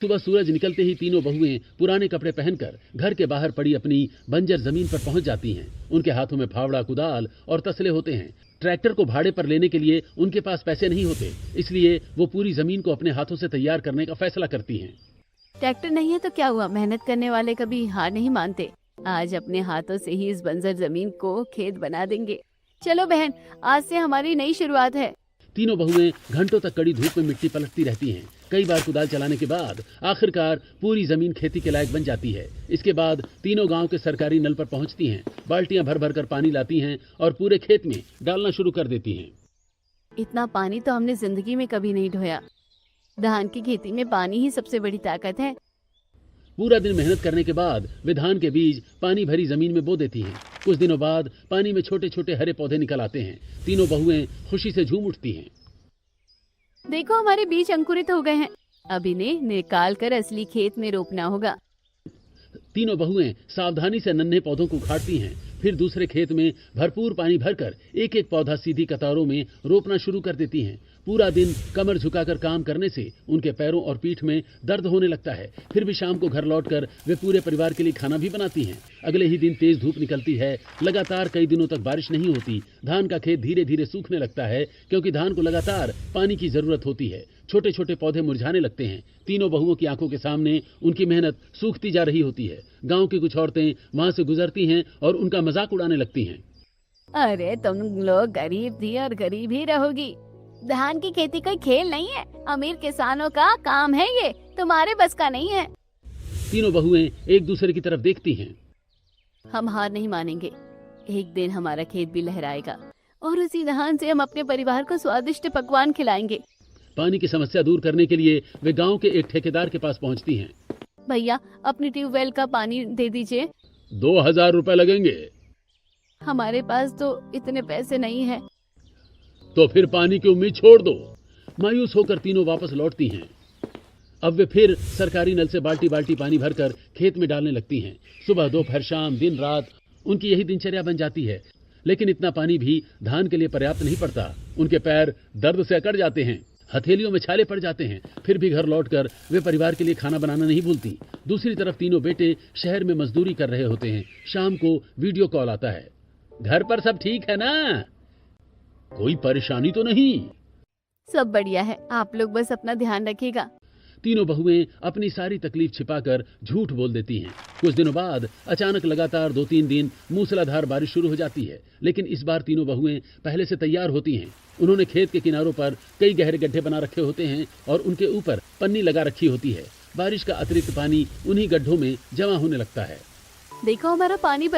सुबह सूरज निकलते ही तीनों बहुएं पुराने कपड़े पहनकर घर के बाहर पड़ी अपनी बंजर जमीन पर पहुंच जाती हैं। उनके हाथों में फावड़ा, कुदाल और तसले होते हैं। ट्रैक्टर को भाड़े पर लेने के लिए उनके पास पैसे नहीं होते, इसलिए वो पूरी जमीन को अपने हाथों से तैयार करने का फैसला करती हैं। ट्रैक्टर नहीं है तो क्या हुआ, मेहनत करने वाले कभी हार नहीं मानते। आज अपने हाथों से ही इस बंजर जमीन को खेत बना देंगे। चलो बहन, आज से हमारी नई शुरुआत है। तीनों बहुएं घंटों तक कड़ी धूप में मिट्टी पलटती रहती हैं। कई बार कुदाल चलाने के बाद आखिरकार पूरी जमीन खेती के लायक बन जाती है। इसके बाद तीनों गांव के सरकारी नल पर पहुंचती हैं, बाल्टियां भर भर कर पानी लाती हैं और पूरे खेत में डालना शुरू कर देती हैं। इतना पानी तो हमने जिंदगी में कभी नहीं ढोया। धान की खेती में पानी ही सबसे बड़ी ताकत है। पूरा दिन मेहनत करने के बाद वे धान के बीज पानी भरी जमीन में बो देती हैं। कुछ दिनों बाद पानी में छोटे छोटे हरे पौधे निकल आते हैं। तीनों बहुएं खुशी से झूम उठती हैं। देखो, हमारे बीज अंकुरित हो गए हैं। अब इन्हें निकाल कर असली खेत में रोपना होगा। तीनों बहुएं सावधानी से नन्हे पौधों को उखाड़ती हैं, फिर दूसरे खेत में भरपूर पानी भरकर एक एक पौधा सीधी कतारों में रोपना शुरू कर देती हैं। पूरा दिन कमर झुकाकर काम करने से उनके पैरों और पीठ में दर्द होने लगता है। फिर भी शाम को घर लौटकर वे पूरे परिवार के लिए खाना भी बनाती हैं। अगले ही दिन तेज धूप निकलती है। लगातार कई दिनों तक बारिश नहीं होती। धान का खेत धीरे धीरे सूखने लगता है, क्योंकि धान को लगातार पानी की जरूरत होती है। छोटे छोटे पौधे मुरझाने लगते हैं। तीनों बहुओं की आंखों के सामने उनकी मेहनत सूखती जा रही होती है। गांव की कुछ औरतें वहां से गुजरती हैं और उनका मजाक उड़ाने लगती हैं। अरे तुम लोग गरीब थी और गरीब ही रहोगी। धान की खेती कोई खेल नहीं है, अमीर किसानों का काम है, ये तुम्हारे बस का नहीं है। तीनों बहुएं एक दूसरे की तरफ देखती हैं। हम हार नहीं मानेंगे। एक दिन हमारा खेत भी लहराएगा और उसी धान से हम अपने परिवार को स्वादिष्ट पकवान खिलाएंगे। पानी की समस्या दूर करने के लिए वे गांव के एक ठेकेदार के पास पहुंचती हैं। भैया, अपनी ट्यूबवेल का पानी दे दीजिए। 2000 रुपए लगेंगे। हमारे पास तो इतने पैसे नहीं है। तो फिर पानी की उम्मीद छोड़ दो। मायूस होकर तीनों वापस लौटती हैं। अब वे फिर सरकारी नल से बाल्टी बाल्टी पानी भरकर खेत में डालने लगती हैं। सुबह, दोपहर, शाम, दिन, रात उनकी यही दिनचर्या बन जाती है। लेकिन इतना पानी भी धान के लिए पर्याप्त नहीं पड़ता। उनके पैर दर्द से अकड़ जाते हैं, हथेलियों में छाले पड़ जाते हैं। फिर भी घर लौटकर वे परिवार के लिए खाना बनाना नहीं भूलती। दूसरी तरफ तीनों बेटे शहर में मजदूरी कर रहे होते हैं। शाम को वीडियो कॉल आता है। घर पर सब ठीक है ना? कोई परेशानी तो नहीं? सब बढ़िया है, आप लोग बस अपना ध्यान रखिएगा। तीनों बहुएं अपनी सारी तकलीफ छिपाकर झूठ बोल देती हैं। कुछ दिनों बाद अचानक लगातार 2-3 दिन मूसलाधार बारिश शुरू हो जाती है। लेकिन इस बार तीनों बहुएं पहले से तैयार होती हैं। उन्होंने खेत के किनारों पर कई गहरे गड्ढे बना रखे होते हैं और उनके ऊपर पन्नी लगा रखी होती है। बारिश का अतिरिक्त पानी उन्हीं गड्ढों में जमा होने लगता है। देखो, हमारा पानी